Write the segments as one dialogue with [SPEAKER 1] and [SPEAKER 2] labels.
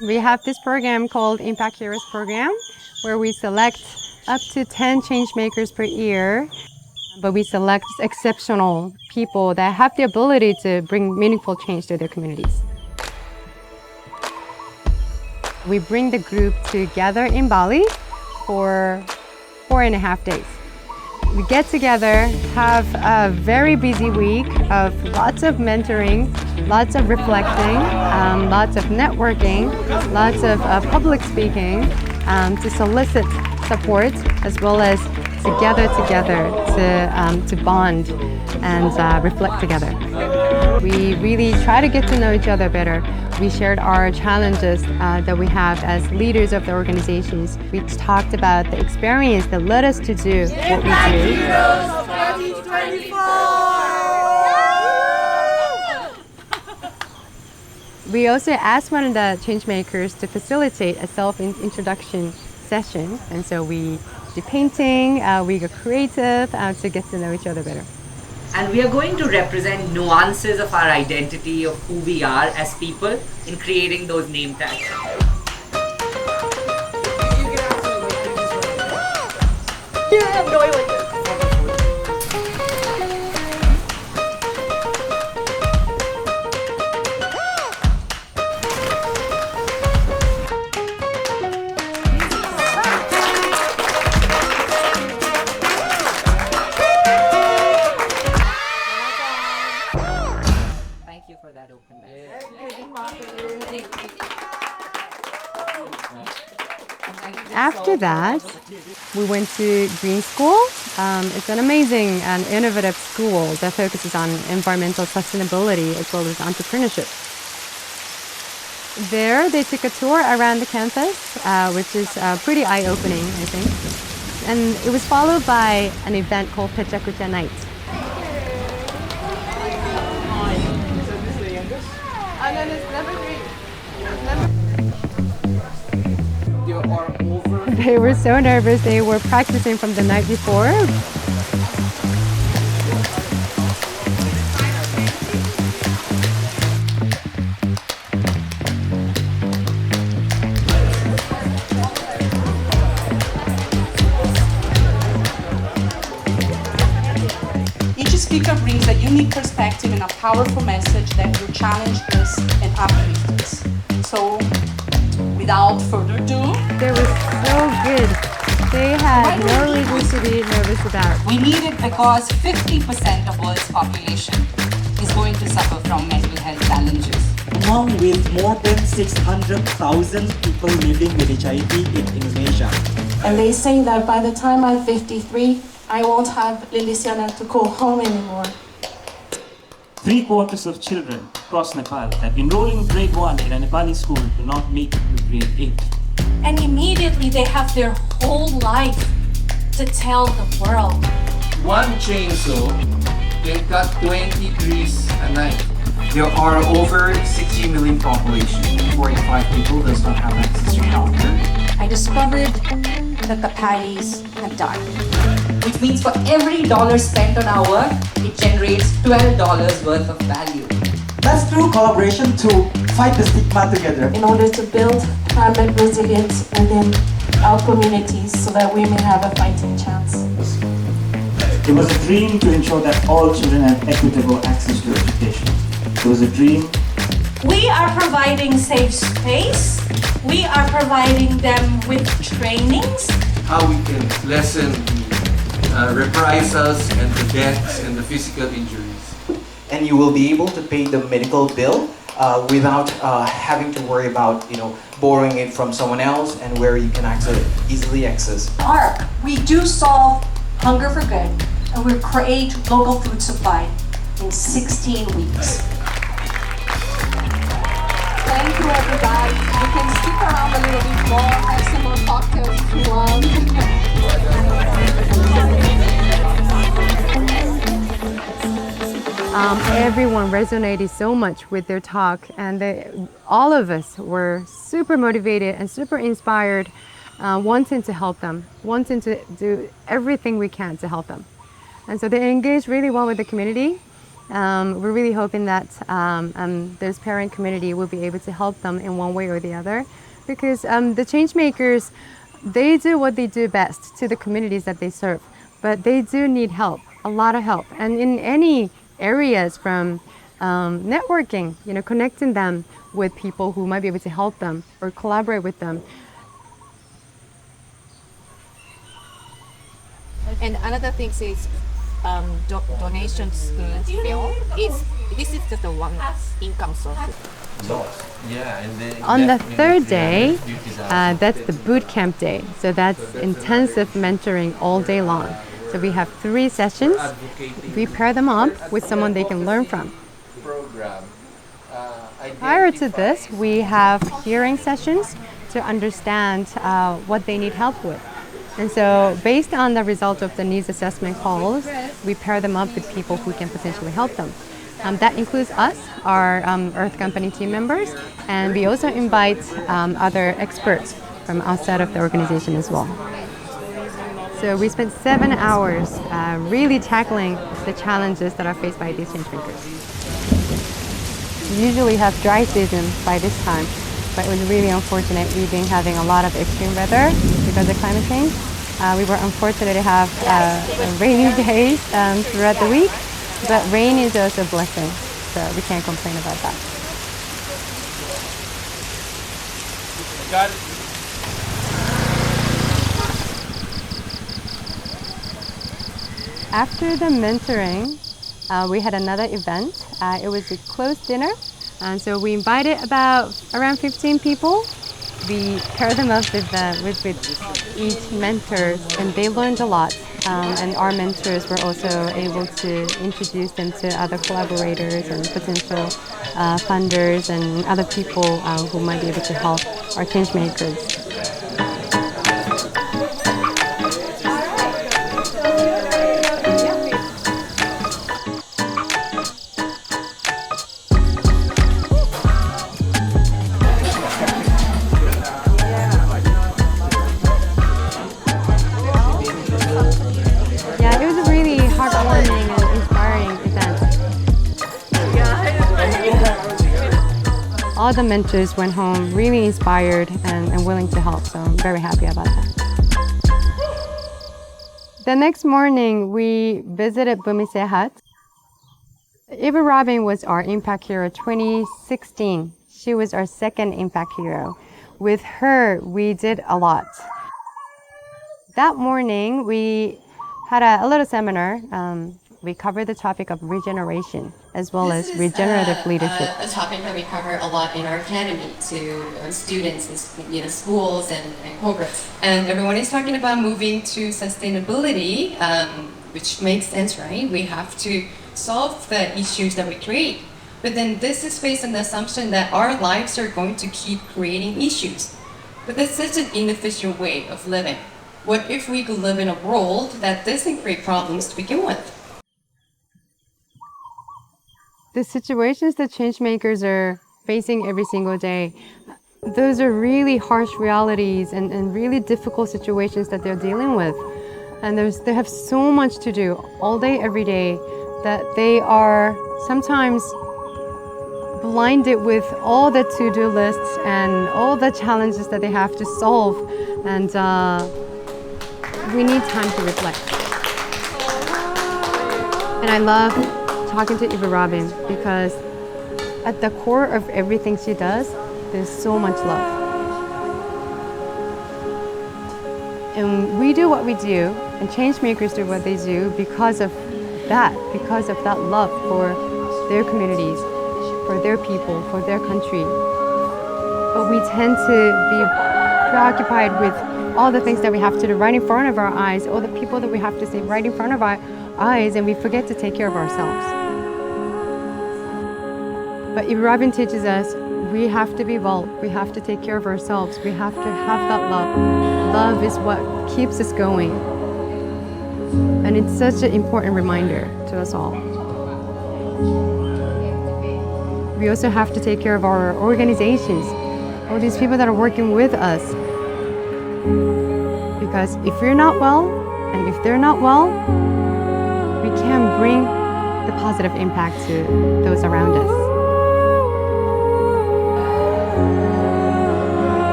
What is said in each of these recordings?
[SPEAKER 1] We have this program called Impact Heroes program, where we select up to 10 changemakers per year, but we select exceptional people that have the ability to bring meaningful change to their communities. We bring the group together in Bali for 4.5 days. We get together, have a very busy week of lots of mentoring, lots of reflecting, lots of networking, lots of public speaking to solicit support, as well as to gather together to bond and reflect together. We really try to get to know each other better. We shared our challenges that we have as leaders of the organizations. We talked about the experience that led us to do what we do.
[SPEAKER 2] Heroes 2024!
[SPEAKER 1] We also asked one of the changemakers to facilitate a self-introduction session. And so we did painting, we got creative to get to know each other better.
[SPEAKER 3] And we are going to represent nuances of our identity, of who we are as people in creating those name tags. Thank you for that openness.
[SPEAKER 1] After that, we went to Green School. It's an amazing and innovative school that focuses on environmental sustainability as well as entrepreneurship. There, they took a tour around the campus, which is pretty eye-opening, I think. And it was followed by an event called Pechakucha Night. They were so nervous. They were practicing from the night before.
[SPEAKER 4] Each speaker brings a unique perspective and a powerful message that will challenge us and uplift us. So, without further ado,
[SPEAKER 1] They were so good. They had no reason to be nervous about.
[SPEAKER 4] we need it because 50% of world's population is going to suffer from mental health challenges.
[SPEAKER 5] Along with more than 600,000 people living with HIV in Indonesia.
[SPEAKER 6] And they say that by the time I'm 53, I won't have Lilisiana to call home anymore.
[SPEAKER 5] 3/4 of children across Nepal that enroll in grade 1 in a Nepali school do not make it to grade 8.
[SPEAKER 6] And immediately they have their whole life to tell the world.
[SPEAKER 7] One chainsaw can cut 20 trees a night. There are over 60 million population. 45 people does not have access to healthcare.
[SPEAKER 6] I discovered that the patties have died.
[SPEAKER 4] Which means for every dollar spent on our work, it generates $12 worth of value.
[SPEAKER 5] Let's do collaboration to fight the stigma together.
[SPEAKER 6] In order to build climate resilience within our communities so that we may have a fighting chance.
[SPEAKER 5] It was a dream to ensure that all children have equitable access to education. It was a dream.
[SPEAKER 6] We are providing safe space. We are providing them with trainings.
[SPEAKER 7] How we can lessen the reprisals and the deaths and the physical injuries.
[SPEAKER 8] And you will be able to pay the medical bill without having to worry about borrowing it from someone else and where you can easily access.
[SPEAKER 6] ARC, we do solve hunger for good, and we create local food supply in 16 weeks.
[SPEAKER 4] Thank you, everybody. You can stick around a little bit more, have some more cocktails if you want.
[SPEAKER 1] Everyone resonated so much with their talk, and all of us were super motivated and super inspired, wanting to help them, wanting to do everything we can to help them. And so they engaged really well with the community. We're really hoping that those parent community will be able to help them in one way or the other, because the Changemakers, they do what they do best to the communities that they serve, but they do need help, a lot of help, and in any areas from networking, connecting them with people who might be able to help them or collaborate with them.
[SPEAKER 9] And another thing is donations bill. This is just a one income source.
[SPEAKER 1] On the third day, that's the boot camp day. So that's intensive mentoring all day long. So we have 3 sessions. We pair them up with someone they can learn from. Prior to this, we have hearing sessions to understand what they need help with. And so based on the result of the needs assessment calls, we pair them up with people who can potentially help them. That includes us, our Earth Company team members, and we also invite other experts from outside of the organization as well. So we spent 7 hours really tackling the challenges that are faced by these changemakers. We usually have dry season by this time, but it was really unfortunate. We've been having a lot of extreme weather because of climate change. We were unfortunate to have rainy days throughout the week, but rain is also a blessing, so we can't complain about that.
[SPEAKER 2] Got it.
[SPEAKER 1] After the mentoring, we had another event. It was a closed dinner, and so we invited around 15 people. We paired them up with each mentor, and they learned a lot. And our mentors were also able to introduce them to other collaborators and potential funders and other people who might be able to help our changemakers. All the mentors went home really inspired and willing to help, so I'm very happy about that. The next morning, we visited Bumise Hut. Eva Robin was our Impact Hero 2016. She was our second Impact Hero. With her, we did a lot. That morning, we had a little seminar. We covered the topic of regeneration as well as regenerative leadership.
[SPEAKER 10] A topic that we cover a lot in our academy to students in schools and programs. And everyone is talking about moving to sustainability, which makes sense, right? We have to solve the issues that we create. But then this is based on the assumption that our lives are going to keep creating issues. But that's such an inefficient way of living. What if we could live in a world that doesn't create problems to begin with?
[SPEAKER 1] The situations that changemakers are facing every single day, those are really harsh realities and really difficult situations that they're dealing with. And they have so much to do all day, every day, that they are sometimes blinded with all the to-do lists and all the challenges that they have to solve. And we need time to reflect. And I love talking to Eva Robin because at the core of everything she does, there's so much love. And we do what we do, and changemakers do what they do because of that love for their communities, for their people, for their country. But we tend to be preoccupied with all the things that we have to do right in front of our eyes, all the people that we have to see right in front of our eyes, and we forget to take care of ourselves. But Eva Robin teaches us we have to be bold, we have to take care of ourselves, we have to have that love. Love is what keeps us going. And it's such an important reminder to us all. We also have to take care of our organizations, all these people that are working with us. Because if you're not well, and if they're not well, we can't bring the positive impact to those around us.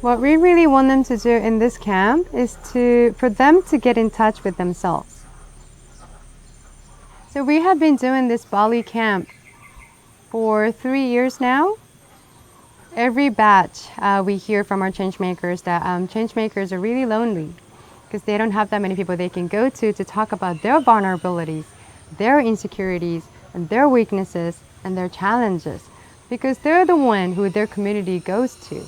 [SPEAKER 1] What we really want them to do in this camp is for them to get in touch with themselves. So we have been doing this Bali camp for 3 years now. Every batch we hear from our changemakers that changemakers are really lonely because they don't have that many people they can go to talk about their vulnerabilities, their insecurities, and their weaknesses and their challenges, because they're the one who their community goes to.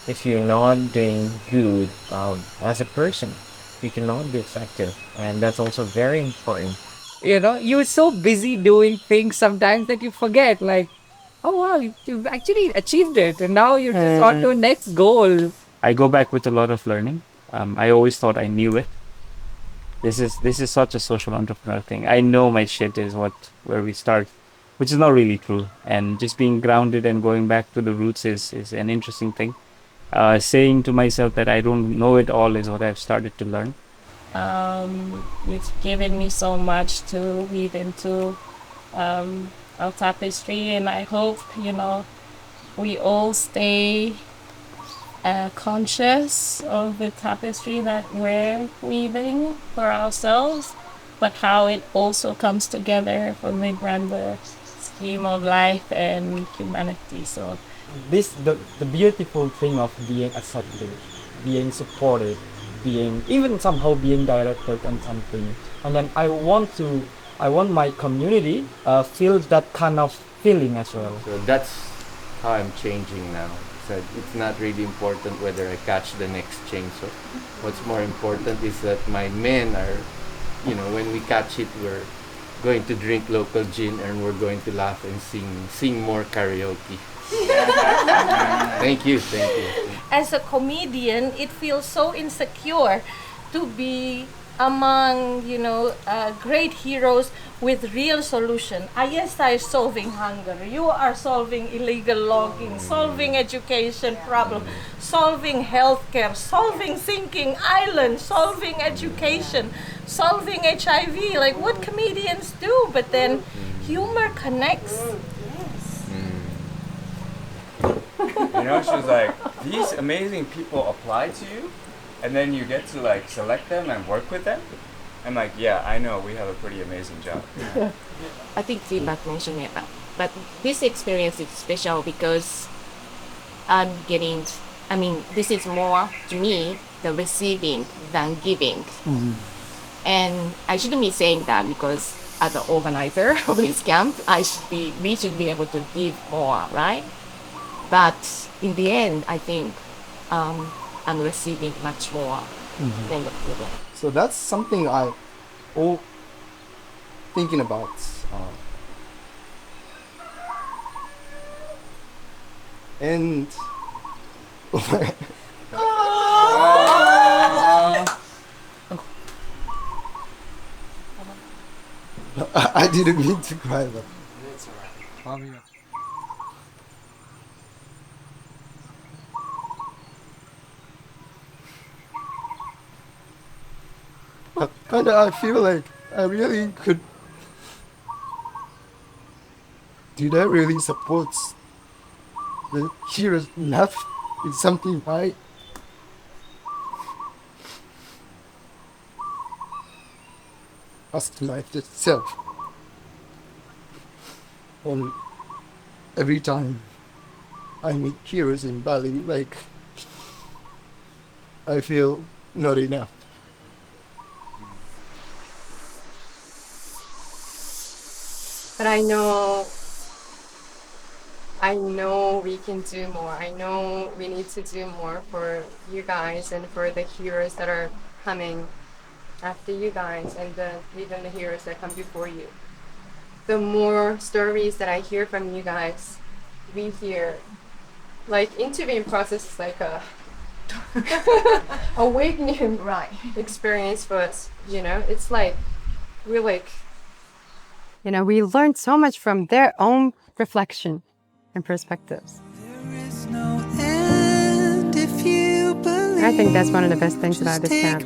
[SPEAKER 11] If you're not doing good as a person, you cannot be effective, and that's also very important.
[SPEAKER 12] You know, you're so busy doing things sometimes that you forget, like, oh wow, you've actually achieved it, and now you're just on to the next goal.
[SPEAKER 2] I go back with a lot of learning. I always thought I knew it. This is such a social entrepreneur thing. I know my shit is where we start, which is not really true. And just being grounded and going back to the roots is an interesting thing. Saying to myself that I don't know it all is what I've started to learn.
[SPEAKER 13] It's given me so much to weave into our tapestry, and I hope, you know, we all stay conscious of the tapestry that we're weaving for ourselves, but how it also comes together for the grander scheme of life and humanity. So
[SPEAKER 11] the beautiful thing of being accepted, being supported, even somehow being directed on something, and then I want my community feel that kind of feeling as well.
[SPEAKER 14] So that's how I'm changing now. So it's not really important whether I catch the next chainsaw. What's more important is that my men are, you know, when we catch it, we're going to drink local gin and we're going to laugh and sing more karaoke. Thank you.
[SPEAKER 15] As a comedian, it feels so insecure to be among, you know, great heroes with real solution. ISI is solving hunger. You are solving illegal logging, solving education problem, solving healthcare, solving sinking islands, solving education, solving HIV. Like what comedians do, but then humor connects.
[SPEAKER 16] You know, she was like, these amazing people apply to you, and then you get to like select them and work with them. I'm like, yeah, I know, we have a pretty amazing job.
[SPEAKER 9] I think feedback mentioned it, but this experience is special because this is more to me the receiving than giving.
[SPEAKER 11] Mm-hmm.
[SPEAKER 9] And I shouldn't be saying that because as an organizer of this camp, we should be able to give more, right? But in the end, I think I'm receiving much more than giving.
[SPEAKER 17] So that's something I all thinking about. And I didn't mean to cry, but
[SPEAKER 16] It's alright.
[SPEAKER 17] But kind of I feel like I really could. Did I really support the heroes enough? It's something I asked myself. And every time I meet heroes in Bali, like I feel not enough.
[SPEAKER 16] うん。
[SPEAKER 17] Not enough.
[SPEAKER 16] うん。
[SPEAKER 17] And every time I meet heroes in Bali, like I feel not enough.
[SPEAKER 16] うん。
[SPEAKER 17] And
[SPEAKER 16] うん。
[SPEAKER 17] every time I meet heroes in Bali, like I feel not enough.
[SPEAKER 1] But I know we can do more. I know we need to do more for you guys and for the heroes that are coming after you guys and even the heroes that come before you. The more stories that I hear from you guys, we hear, like interviewing process is like a awakening experience for us. You know, it's like we're like, you know, we learned so much from their own reflection and perspectives. I think that's one of the best things about this camp.